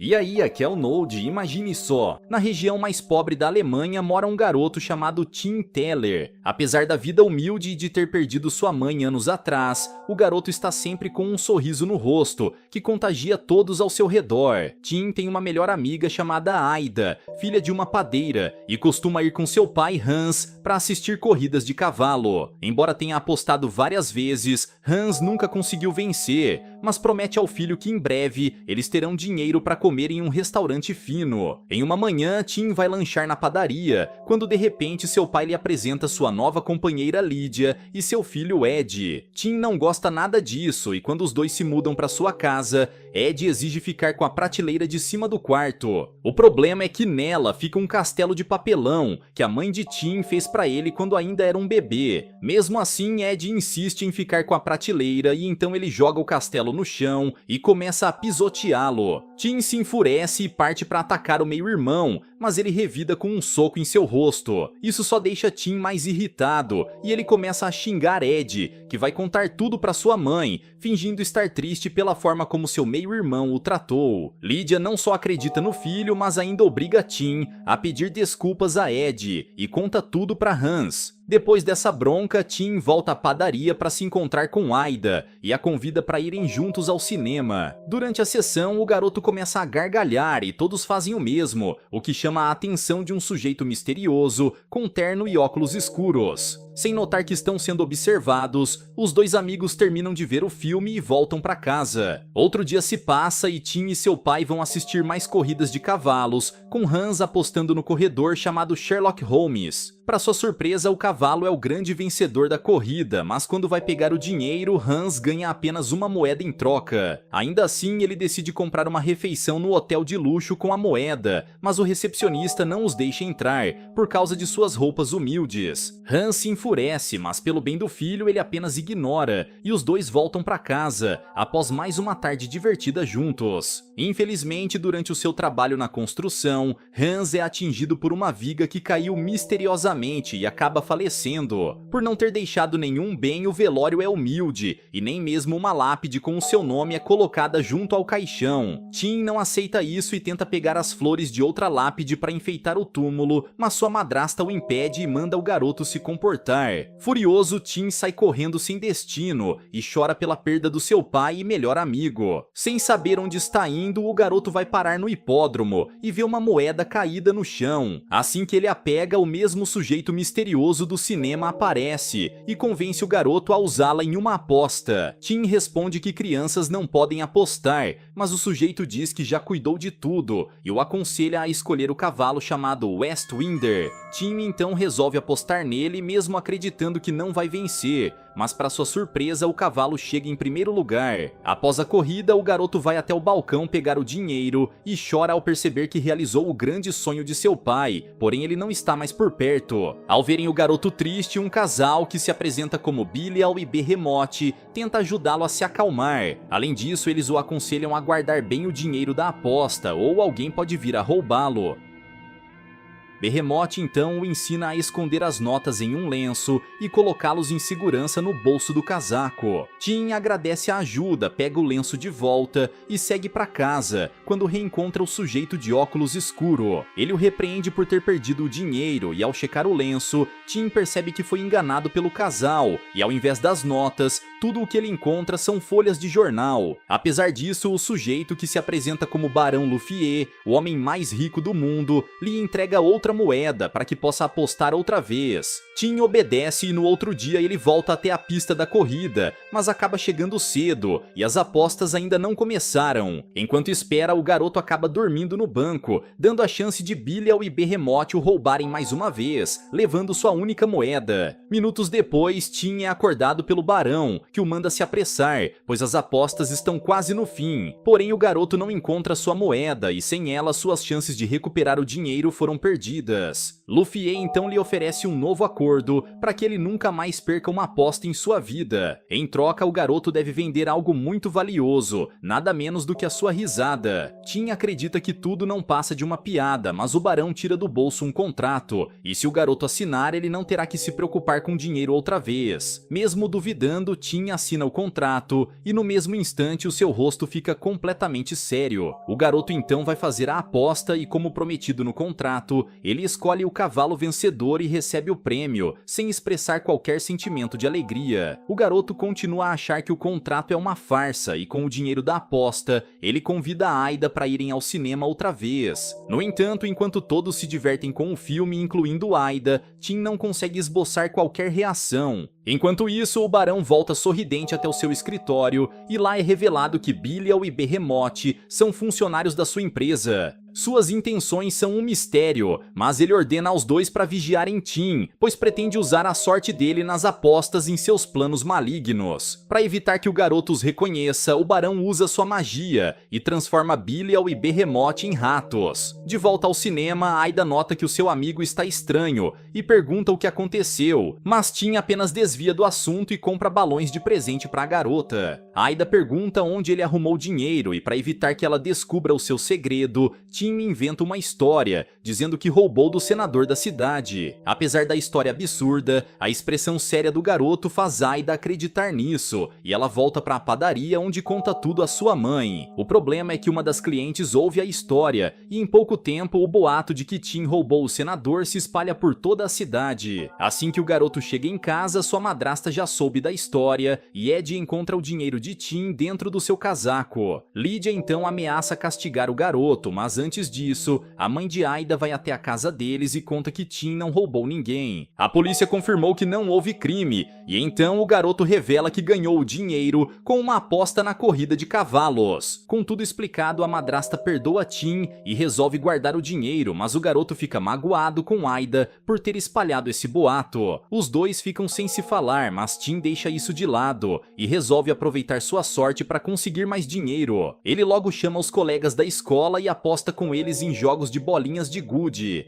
E aí, aqui é o Node, imagine só. Na região mais pobre da Alemanha mora um garoto chamado Tim Teller. Apesar da vida humilde e de ter perdido sua mãe anos atrás, o garoto está sempre com um sorriso no rosto, que contagia todos ao seu redor. Tim tem uma melhor amiga chamada Aida, filha de uma padeira, e costuma ir com seu pai Hans para assistir corridas de cavalo. Embora tenha apostado várias vezes, Hans nunca conseguiu vencer, mas promete ao filho que em breve eles terão dinheiro para comer em um restaurante fino. Em uma manhã, Tim vai lanchar na padaria, quando de repente seu pai lhe apresenta sua nova companheira Lídia e seu filho Ed. Tim não gosta nada disso e quando os dois se mudam para sua casa, Ed exige ficar com a prateleira de cima do quarto. O problema é que nela fica um castelo de papelão que a mãe de Tim fez para ele quando ainda era um bebê. Mesmo assim, Ed insiste em ficar com a prateleira e então ele joga o castelo no chão e começa a pisoteá-lo. Tim se enfurece e parte para atacar o meio-irmão, mas ele revida com um soco em seu rosto. Isso só deixa Tim mais irritado e ele começa a xingar Ed, que vai contar tudo para sua mãe, fingindo estar triste pela forma como seu meio-irmão o tratou. Lídia não só acredita no filho, mas ainda obriga Tim a pedir desculpas a Ed e conta tudo para Hans. Depois dessa bronca, Tim volta à padaria para se encontrar com Aida e a convida para irem juntos ao cinema. Durante a sessão, o garoto começa a gargalhar e todos fazem o mesmo, o que chama a atenção de um sujeito misterioso com terno e óculos escuros. Sem notar que estão sendo observados, os dois amigos terminam de ver o filme e voltam para casa. Outro dia se passa e Tim e seu pai vão assistir mais corridas de cavalos, com Hans apostando no corredor chamado Sherlock Holmes. Para sua surpresa, o cavalo é o grande vencedor da corrida, mas quando vai pegar o dinheiro, Hans ganha apenas uma moeda em troca. Ainda assim, ele decide comprar uma refeição no hotel de luxo com a moeda, mas o recepcionista não os deixa entrar, por causa de suas roupas humildes. Hans se enfurece, mas pelo bem do filho ele apenas ignora, e os dois voltam para casa, após mais uma tarde divertida juntos. Infelizmente, durante o seu trabalho na construção, Hans é atingido por uma viga que caiu misteriosamente e acaba falecendo. Por não ter deixado nenhum bem, o velório é humilde, e nem mesmo uma lápide com o seu nome é colocada junto ao caixão. Tim não aceita isso e tenta pegar as flores de outra lápide para enfeitar o túmulo, mas sua madrasta o impede e manda o garoto se comportar. Furioso, Tim sai correndo sem destino e chora pela perda do seu pai e melhor amigo. Sem saber onde está indo, o garoto vai parar no hipódromo e vê uma moeda caída no chão. Assim que ele a pega, o mesmo sujeito misterioso do cinema aparece e convence o garoto a usá-la em uma aposta. Tim responde que crianças não podem apostar, mas o sujeito diz que já cuidou de tudo e o aconselha a escolher o cavalo chamado Westwinder. Tim então resolve apostar nele mesmo acreditando que não vai vencer, mas para sua surpresa o cavalo chega em primeiro lugar. Após a corrida, o garoto vai até o balcão pegar o dinheiro e chora ao perceber que realizou o grande sonho de seu pai, porém ele não está mais por perto. Ao verem o garoto triste, um casal que se apresenta como Bilial e Behemoth tenta ajudá-lo a se acalmar. Além disso, eles o aconselham a guardar bem o dinheiro da aposta ou alguém pode vir a roubá-lo. Behemoth então o ensina a esconder as notas em um lenço e colocá-los em segurança no bolso do casaco. Tim agradece a ajuda, pega o lenço de volta e segue para casa, quando reencontra o sujeito de óculos escuro. Ele o repreende por ter perdido o dinheiro e ao checar o lenço, Tim percebe que foi enganado pelo casal e ao invés das notas, tudo o que ele encontra são folhas de jornal. Apesar disso, o sujeito que se apresenta como Barão Luffier, o homem mais rico do mundo, lhe entrega outra moeda para que possa apostar outra vez. Tim obedece e no outro dia ele volta até a pista da corrida, mas acaba chegando cedo e as apostas ainda não começaram. Enquanto espera, o garoto acaba dormindo no banco, dando a chance de Bilial e Behemoth o roubarem mais uma vez, levando sua única moeda. Minutos depois, Tim é acordado pelo barão, que o manda se apressar, pois as apostas estão quase no fim. Porém, o garoto não encontra sua moeda e sem ela suas chances de recuperar o dinheiro foram perdidas. Luffier então lhe oferece um novo acordo para que ele nunca mais perca uma aposta em sua vida. Em troca, o garoto deve vender algo muito valioso, nada menos do que a sua risada. Tim acredita que tudo não passa de uma piada, mas o barão tira do bolso um contrato, e se o garoto assinar, ele não terá que se preocupar com dinheiro outra vez. Mesmo duvidando, Tim Tim assina o contrato e no mesmo instante o seu rosto fica completamente sério. O garoto então vai fazer a aposta e, como prometido no contrato, ele escolhe o cavalo vencedor e recebe o prêmio, sem expressar qualquer sentimento de alegria. O garoto continua a achar que o contrato é uma farsa e, com o dinheiro da aposta, ele convida a Aida para irem ao cinema outra vez. No entanto, enquanto todos se divertem com o filme, incluindo Aida, Tim não consegue esboçar qualquer reação. Enquanto isso, o barão volta sorridente até o seu escritório e lá é revelado que Belial e Behemoth são funcionários da sua empresa. Suas intenções são um mistério, mas ele ordena aos dois para vigiarem Tim, pois pretende usar a sorte dele nas apostas em seus planos malignos. Para evitar que o garoto os reconheça, o barão usa sua magia e transforma Belial e Behemoth em ratos. De volta ao cinema, Aida nota que o seu amigo está estranho e pergunta o que aconteceu, mas Tim apenas desvia do assunto e compra balões de presente para a garota. Aida pergunta onde ele arrumou dinheiro e, para evitar que ela descubra o seu segredo, Tim inventa uma história, dizendo que roubou do senador da cidade. Apesar da história absurda, a expressão séria do garoto faz Aida acreditar nisso, e ela volta para a padaria onde conta tudo à sua mãe. O problema é que uma das clientes ouve a história, e em pouco tempo o boato de que Tim roubou o senador se espalha por toda a cidade. Assim que o garoto chega em casa, sua madrasta já soube da história, e Ed encontra o dinheiro de Tim dentro do seu casaco. Lydia então ameaça castigar o garoto, mas antes disso, a mãe de Aida vai até a casa deles e conta que Tim não roubou ninguém. A polícia confirmou que não houve crime, e então o garoto revela que ganhou o dinheiro com uma aposta na corrida de cavalos. Com tudo explicado, a madrasta perdoa Tim e resolve guardar o dinheiro, mas o garoto fica magoado com Aida por ter espalhado esse boato. Os dois ficam sem se falar, mas Tim deixa isso de lado e resolve aproveitar sua sorte para conseguir mais dinheiro. Ele logo chama os colegas da escola e aposta com eles em jogos de bolinhas de gude.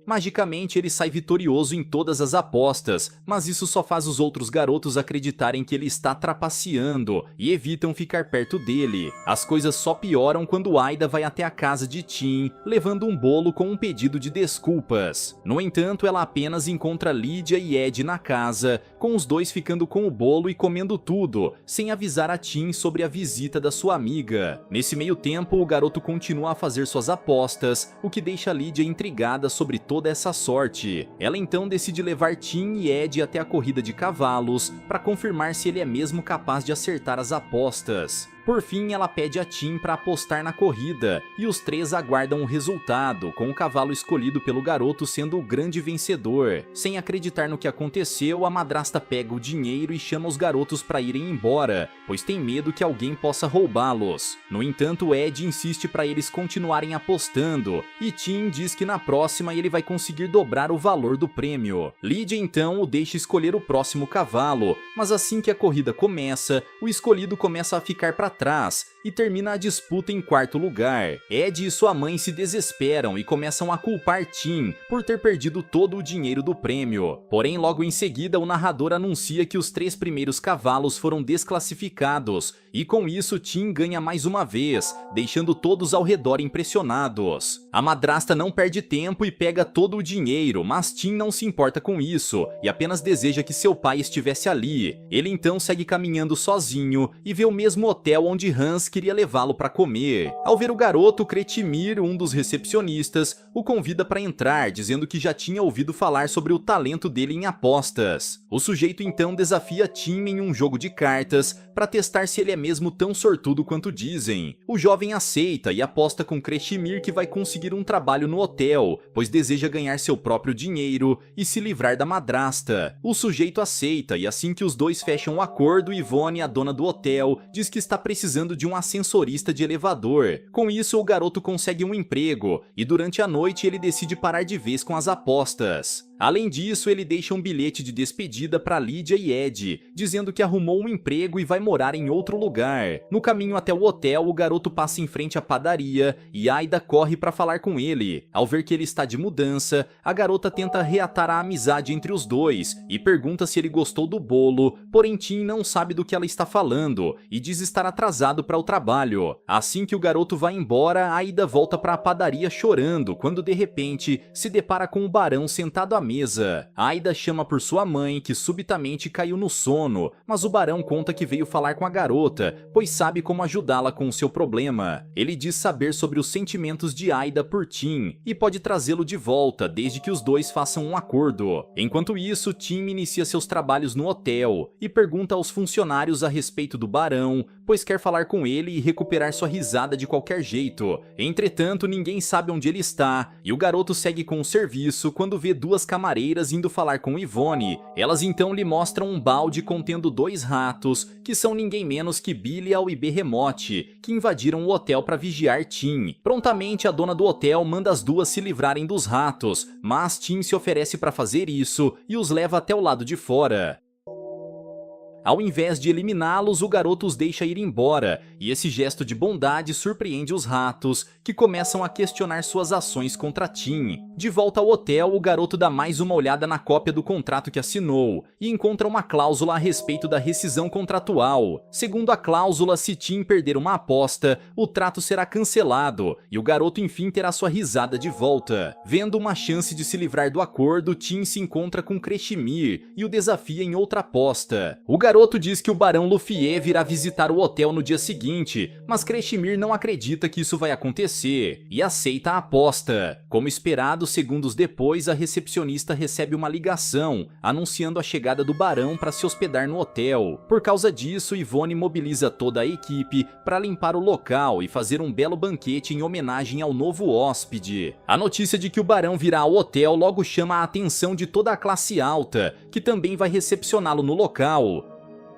Magicamente ele sai vitorioso em todas as apostas, mas isso só faz os outros garotos acreditarem que ele está trapaceando e evitam ficar perto dele. As coisas só pioram quando Aida vai até a casa de Tim, levando um bolo com um pedido de desculpas. No entanto, ela apenas encontra Lydia e Ed na casa, com os dois ficando com o bolo e comendo tudo, sem avisar a Tim sobre a visita da sua amiga. Nesse meio tempo, o garoto continua a fazer suas apostas, o que deixa Lydia intrigada sobre toda essa sorte. Ela então decide levar Tim e Ed até a corrida de cavalos para confirmar se ele é mesmo capaz de acertar as apostas. Por fim, ela pede a Tim para apostar na corrida, e os três aguardam o resultado, com o cavalo escolhido pelo garoto sendo o grande vencedor. Sem acreditar no que aconteceu, a madrasta pega o dinheiro e chama os garotos para irem embora, pois tem medo que alguém possa roubá-los. No entanto, Ed insiste para eles continuarem apostando, e Tim diz que na próxima ele vai conseguir dobrar o valor do prêmio. Lydia então o deixa escolher o próximo cavalo, mas assim que a corrida começa, o escolhido começa a ficar para trás e termina a disputa em quarto lugar. Ed e sua mãe se desesperam e começam a culpar Tim por ter perdido todo o dinheiro do prêmio. Porém, logo em seguida, o narrador anuncia que os 3 primeiros cavalos foram desclassificados, e com isso Tim ganha mais uma vez, deixando todos ao redor impressionados. A madrasta não perde tempo e pega todo o dinheiro, mas Tim não se importa com isso e apenas deseja que seu pai estivesse ali. Ele então segue caminhando sozinho e vê o mesmo hotel onde Hans queria levá-lo para comer. Ao ver o garoto, Kretimir, um dos recepcionistas, o convida para entrar, dizendo que já tinha ouvido falar sobre o talento dele em apostas. O sujeito então desafia Tim em um jogo de cartas para testar se ele é mesmo tão sortudo quanto dizem. O jovem aceita e aposta com Kretimir que vai conseguir um trabalho no hotel, pois deseja ganhar seu próprio dinheiro e se livrar da madrasta. O sujeito aceita e assim que os dois fecham um acordo, Yvonne, a dona do hotel, diz que está precisando de um ascensorista de elevador. Com isso, o garoto consegue um emprego e durante a noite ele decide parar de vez com as apostas. Além disso, ele deixa um bilhete de despedida para Lydia e Ed, dizendo que arrumou um emprego e vai morar em outro lugar. No caminho até o hotel, o garoto passa em frente à padaria e Aida corre para falar com ele. Ao ver que ele está de mudança, a garota tenta reatar a amizade entre os dois e pergunta se ele gostou do bolo, porém Tim não sabe do que ela está falando e diz estar atrasado para o trabalho. Assim que o garoto vai embora, Aida volta para a padaria chorando, quando de repente se depara com o barão sentado à mesa. Aida chama por sua mãe, que subitamente caiu no sono, mas o barão conta que veio falar com a garota, pois sabe como ajudá-la com o seu problema. Ele diz saber sobre os sentimentos de Aida por Tim e pode trazê-lo de volta, desde que os dois façam um acordo. Enquanto isso, Tim inicia seus trabalhos no hotel e pergunta aos funcionários a respeito do barão, pois quer falar com ele e recuperar sua risada de qualquer jeito. Entretanto, ninguém sabe onde ele está e o garoto segue com o serviço quando vê duas camareiras indo falar com Yvonne. Elas então lhe mostram um balde contendo 2 ratos, que são ninguém menos que Belial e Behemoth, que invadiram o hotel para vigiar Tim. Prontamente, a dona do hotel manda as duas se livrarem dos ratos, mas Tim se oferece para fazer isso e os leva até o lado de fora. Ao invés de eliminá-los, o garoto os deixa ir embora, e esse gesto de bondade surpreende os ratos, que começam a questionar suas ações contra Tim. De volta ao hotel, o garoto dá mais uma olhada na cópia do contrato que assinou, e encontra uma cláusula a respeito da rescisão contratual. Segundo a cláusula, se Tim perder uma aposta, o trato será cancelado, e o garoto enfim terá sua risada de volta. Vendo uma chance de se livrar do acordo, Tim se encontra com Kreshimir, e o desafia em outra aposta. O garoto diz que o barão Luffy virá visitar o hotel no dia seguinte, mas Kreshimir não acredita que isso vai acontecer e aceita a aposta. Como esperado, segundos depois, a recepcionista recebe uma ligação anunciando a chegada do barão para se hospedar no hotel. Por causa disso, Yvonne mobiliza toda a equipe para limpar o local e fazer um belo banquete em homenagem ao novo hóspede. A notícia de que o barão virá ao hotel logo chama a atenção de toda a classe alta, que também vai recepcioná-lo no local.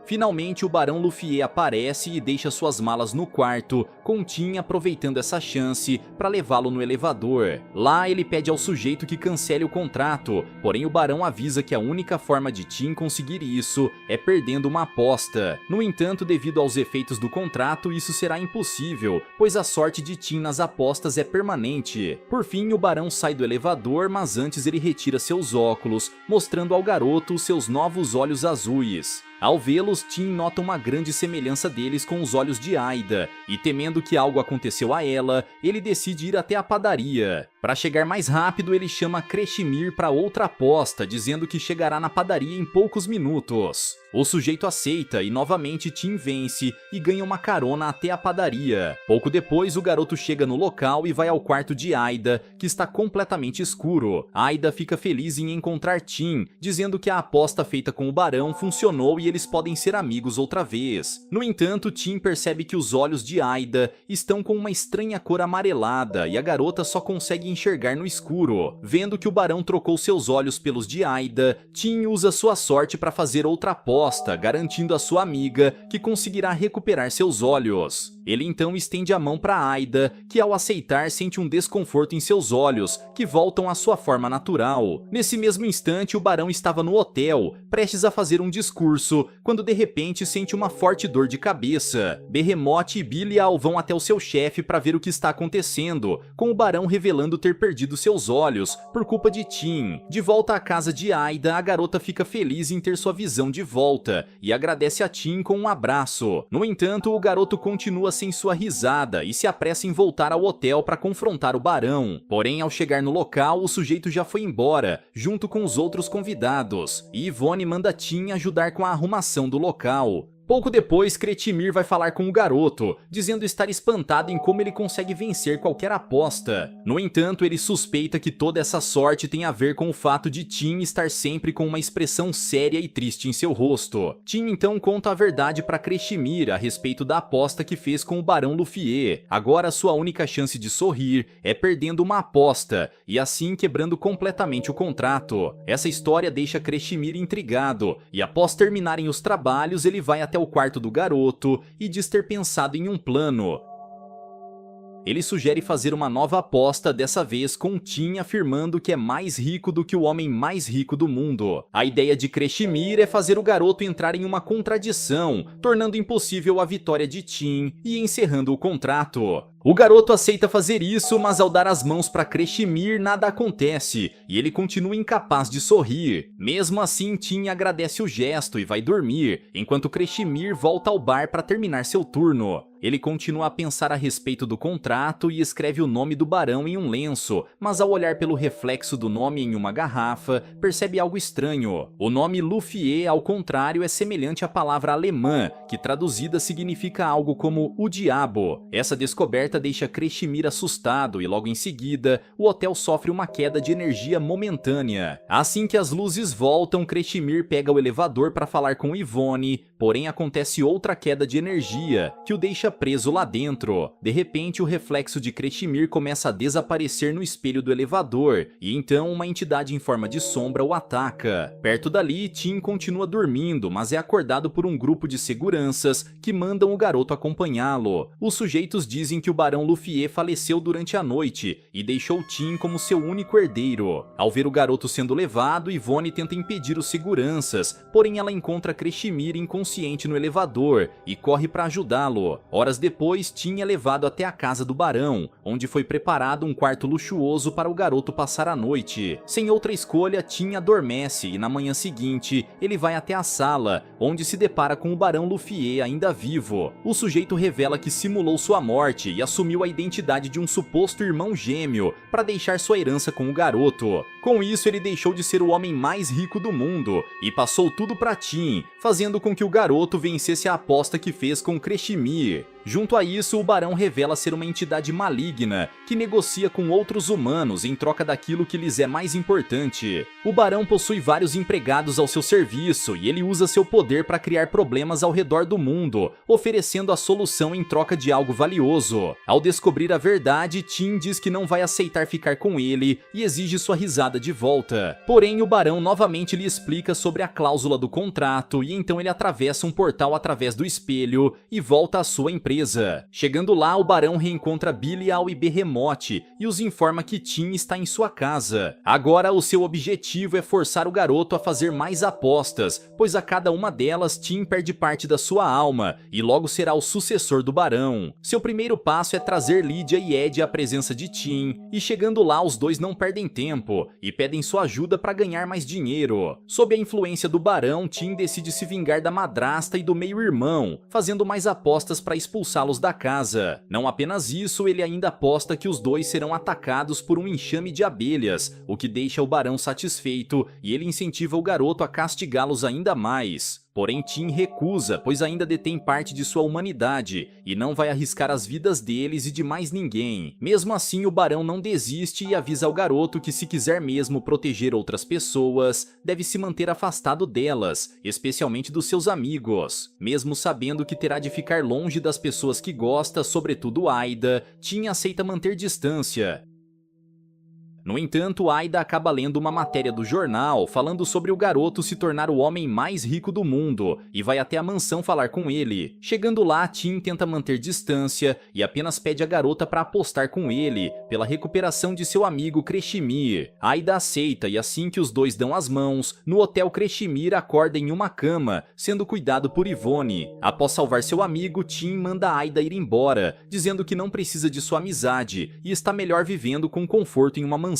Finalmente, o barão Luffy aparece e deixa suas malas no quarto, com Tim aproveitando essa chance para levá-lo no elevador. Lá, ele pede ao sujeito que cancele o contrato, porém o barão avisa que a única forma de Tim conseguir isso é perdendo uma aposta. No entanto, devido aos efeitos do contrato, isso será impossível, pois a sorte de Tim nas apostas é permanente. Por fim, o barão sai do elevador, mas antes ele retira seus óculos, mostrando ao garoto seus novos olhos azuis. Ao vê-los, Tim nota uma grande semelhança deles com os olhos de Aida, e temendo que algo aconteceu a ela, ele decide ir até a padaria. Para chegar mais rápido, ele chama Kreshimir para outra aposta, dizendo que chegará na padaria em poucos minutos. O sujeito aceita e novamente Tim vence e ganha uma carona até a padaria. Pouco depois, o garoto chega no local e vai ao quarto de Aida, que está completamente escuro. Aida fica feliz em encontrar Tim, dizendo que a aposta feita com o barão funcionou e eles podem ser amigos outra vez. No entanto, Tim percebe que os olhos de Aida estão com uma estranha cor amarelada e a garota só consegue enxergar no escuro. Vendo que o barão trocou seus olhos pelos de Aida, Tim usa sua sorte para fazer outra aposta, garantindo a sua amiga que conseguirá recuperar seus olhos. Ele então estende a mão para Aida, que ao aceitar sente um desconforto em seus olhos, que voltam à sua forma natural. Nesse mesmo instante, o barão estava no hotel, prestes a fazer um discurso, quando de repente sente uma forte dor de cabeça. Behemoth e Belial vão até o seu chefe para ver o que está acontecendo, com o barão revelando ter perdido seus olhos por culpa de Tim. De volta à casa de Aida, a garota fica feliz em ter sua visão de volta e agradece a Tim com um abraço. No entanto, o garoto continua sem sua risada e se apressa em voltar ao hotel para confrontar o barão. Porém, ao chegar no local, o sujeito já foi embora, junto com os outros convidados, e Yvonne manda Tim ajudar com a arrumação do local. Pouco depois, Kreshimir vai falar com o garoto, dizendo estar espantado em como ele consegue vencer qualquer aposta. No entanto, ele suspeita que toda essa sorte tem a ver com o fato de Tim estar sempre com uma expressão séria e triste em seu rosto. Tim então conta a verdade para Kreshimir a respeito da aposta que fez com o barão Luffy. Agora sua única chance de sorrir é perdendo uma aposta, e assim quebrando completamente o contrato. Essa história deixa Kreshimir intrigado, e após terminarem os trabalhos, ele vai até o quarto do garoto e diz ter pensado em um plano. Ele sugere fazer uma nova aposta, dessa vez com Tim afirmando que é mais rico do que o homem mais rico do mundo. A ideia de Kreshimir é fazer o garoto entrar em uma contradição, tornando impossível a vitória de Tim e encerrando o contrato. O garoto aceita fazer isso, mas ao dar as mãos para Kreshimir nada acontece e ele continua incapaz de sorrir. Mesmo assim, Tim agradece o gesto e vai dormir, enquanto Kreshimir volta ao bar para terminar seu turno. Ele continua a pensar a respeito do contrato e escreve o nome do barão em um lenço, mas ao olhar pelo reflexo do nome em uma garrafa, percebe algo estranho. O nome Luffier, ao contrário, é semelhante à palavra alemã, que traduzida significa algo como o diabo. Essa descoberta deixa Kreshimir assustado e logo em seguida, o hotel sofre uma queda de energia momentânea. Assim que as luzes voltam, Kreshimir pega o elevador para falar com Yvonne, porém acontece outra queda de energia, que o deixa preso lá dentro. De repente, o reflexo de Kreshimir começa a desaparecer no espelho do elevador, e então uma entidade em forma de sombra o ataca. Perto dali, Tim continua dormindo, mas é acordado por um grupo de seguranças que mandam o garoto acompanhá-lo. Os sujeitos dizem que o barão Luffier faleceu durante a noite e deixou Tim como seu único herdeiro. Ao ver o garoto sendo levado, Yvonne tenta impedir os seguranças, porém ela encontra Kreshimir inconsciente no elevador e corre para ajudá-lo. Horas depois, Tim é levado até a casa do barão, onde foi preparado um quarto luxuoso para o garoto passar a noite. Sem outra escolha, Tim adormece e na manhã seguinte, ele vai até a sala, onde se depara com o barão Luffier ainda vivo. O sujeito revela que simulou sua morte e assumiu a identidade de um suposto irmão gêmeo para deixar sua herança com o garoto. Com isso, ele deixou de ser o homem mais rico do mundo e passou tudo para Tim, fazendo com que o garoto vencesse a aposta que fez com Kreshimir. Junto a isso, o barão revela ser uma entidade maligna que negocia com outros humanos em troca daquilo que lhes é mais importante. O barão possui vários empregados ao seu serviço e ele usa seu poder para criar problemas ao redor do mundo, oferecendo a solução em troca de algo valioso. Ao descobrir a verdade, Tim diz que não vai aceitar ficar com ele e exige sua risada de volta. Porém, o barão novamente lhe explica sobre a cláusula do contrato e então ele atravessa um portal através do espelho e volta à sua empresa. Chegando lá, o barão reencontra Belial e Behemoth e os informa que Tim está em sua casa. Agora, o seu objetivo é forçar o garoto a fazer mais apostas, pois a cada uma delas Tim perde parte da sua alma e logo será o sucessor do barão. Seu primeiro passo é trazer Lydia e Ed à presença de Tim, e chegando lá os dois não perdem tempo e pedem sua ajuda para ganhar mais dinheiro. Sob a influência do barão, Tim decide se vingar da madrasta e do meio-irmão, fazendo mais apostas para expulsá-los da casa. Não apenas isso, ele ainda aposta que os dois serão atacados por um enxame de abelhas, o que deixa o barão satisfeito e ele incentiva o garoto a castigá-los ainda mais. Porém, Tim recusa, pois ainda detém parte de sua humanidade e não vai arriscar as vidas deles e de mais ninguém. Mesmo assim, o barão não desiste e avisa ao garoto que se quiser mesmo proteger outras pessoas, deve se manter afastado delas, especialmente dos seus amigos. Mesmo sabendo que terá de ficar longe das pessoas que gosta, sobretudo Aida, Tim aceita manter distância. No entanto, Aida acaba lendo uma matéria do jornal falando sobre o garoto se tornar o homem mais rico do mundo e vai até a mansão falar com ele. Chegando lá, Tim tenta manter distância e apenas pede a garota para apostar com ele pela recuperação de seu amigo Kreshimir. Aida aceita e assim que os dois dão as mãos, no hotel Kreshimir acorda em uma cama, sendo cuidado por Yvonne. Após salvar seu amigo, Tim manda Aida ir embora, dizendo que não precisa de sua amizade e está melhor vivendo com conforto em uma mansão.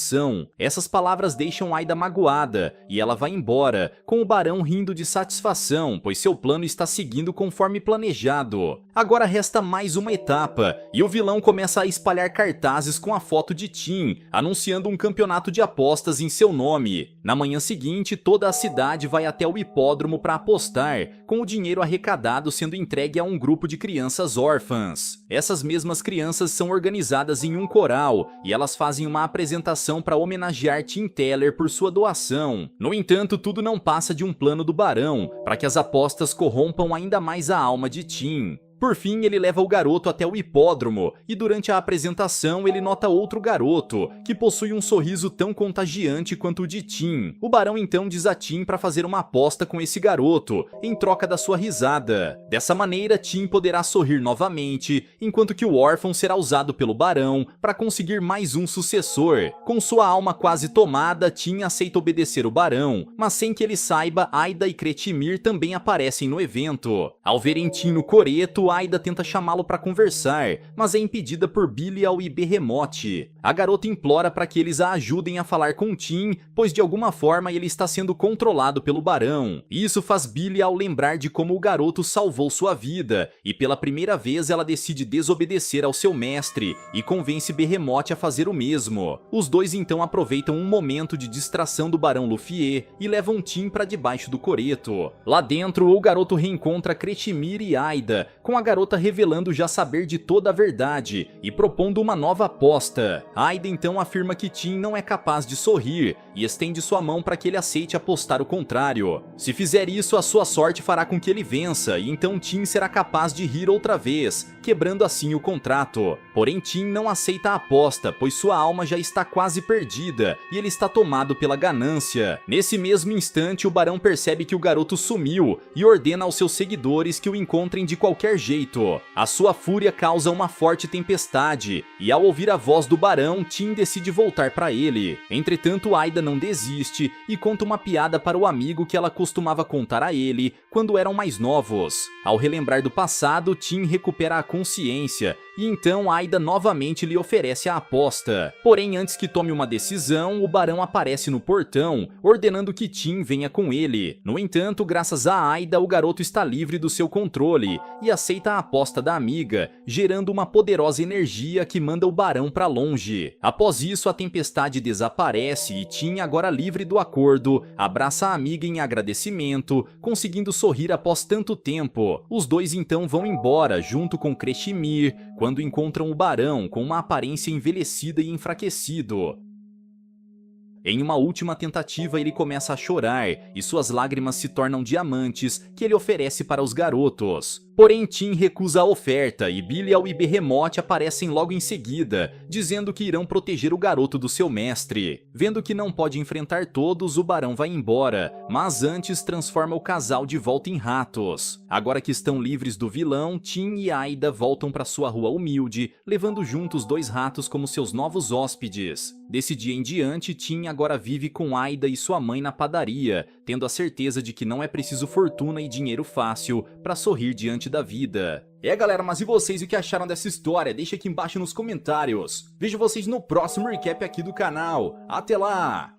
Essas palavras deixam Aida magoada e ela vai embora, com o barão rindo de satisfação, pois seu plano está seguindo conforme planejado. Agora resta mais uma etapa e o vilão começa a espalhar cartazes com a foto de Tim, anunciando um campeonato de apostas em seu nome. Na manhã seguinte, toda a cidade vai até o hipódromo para apostar, com o dinheiro arrecadado sendo entregue a um grupo de crianças órfãs. Essas mesmas crianças são organizadas em um coral e elas fazem uma apresentação para homenagear Tim Teller por sua doação. No entanto, tudo não passa de um plano do barão para que as apostas corrompam ainda mais a alma de Tim. Por fim, ele leva o garoto até o hipódromo e durante a apresentação ele nota outro garoto, que possui um sorriso tão contagiante quanto o de Tim. O barão então diz a Tim para fazer uma aposta com esse garoto, em troca da sua risada. Dessa maneira, Tim poderá sorrir novamente, enquanto que o órfão será usado pelo barão para conseguir mais um sucessor. Com sua alma quase tomada, Tim aceita obedecer o barão, mas sem que ele saiba, Aida e Kreshimir também aparecem no evento. Ao verem Tim no coreto, Aida tenta chamá-lo para conversar, mas é impedida por Belial e Behemoth. A garota implora para que eles a ajudem a falar com Tim, pois de alguma forma ele está sendo controlado pelo barão. Isso faz Belial lembrar de como o garoto salvou sua vida, e pela primeira vez ela decide desobedecer ao seu mestre e convence Behemoth a fazer o mesmo. Os dois então aproveitam um momento de distração do barão Luffy e levam Tim para debaixo do coreto. Lá dentro, o garoto reencontra Kreshimir e Aida, com a garota revelando já saber de toda a verdade e propondo uma nova aposta. Aida então afirma que Tim não é capaz de sorrir e estende sua mão para que ele aceite apostar o contrário. Se fizer isso, a sua sorte fará com que ele vença e então Tim será capaz de rir outra vez, quebrando assim o contrato. Porém, Tim não aceita a aposta, pois sua alma já está quase perdida e ele está tomado pela ganância. Nesse mesmo instante, o barão percebe que o garoto sumiu e ordena aos seus seguidores que o encontrem de qualquer jeito. A sua fúria causa uma forte tempestade e ao ouvir a voz do barão, Tim decide voltar para ele. Entretanto, Aida não desiste e conta uma piada para o amigo que ela costumava contar a ele quando eram mais novos. Ao relembrar do passado, Tim recupera a consciência e então Aida novamente lhe oferece a aposta. Porém, antes que tome uma decisão, o barão aparece no portão, ordenando que Tim venha com ele. No entanto, graças a Aida, o garoto está livre do seu controle e aceita a aposta da amiga, gerando uma poderosa energia que manda o barão para longe. Após isso, a tempestade desaparece e Tim, agora livre do acordo, abraça a amiga em agradecimento, conseguindo sorrir após tanto tempo. Os dois então vão embora junto com Kreshimir, quando encontram o barão com uma aparência envelhecida e enfraquecido. Em uma última tentativa, ele começa a chorar e suas lágrimas se tornam diamantes que ele oferece para os garotos. Porém, Tim recusa a oferta e Belial e Behemoth aparecem logo em seguida, dizendo que irão proteger o garoto do seu mestre. Vendo que não pode enfrentar todos, o barão vai embora, mas antes transforma o casal de volta em ratos. Agora que estão livres do vilão, Tim e Aida voltam para sua rua humilde, levando juntos dois ratos como seus novos hóspedes. Desse dia em diante, Tim agora vive com Aida e sua mãe na padaria, tendo a certeza de que não é preciso fortuna e dinheiro fácil para sorrir diante da vida. Galera, mas e vocês, o que acharam dessa história? Deixa aqui embaixo nos comentários. Vejo vocês no próximo recap aqui do canal. Até lá!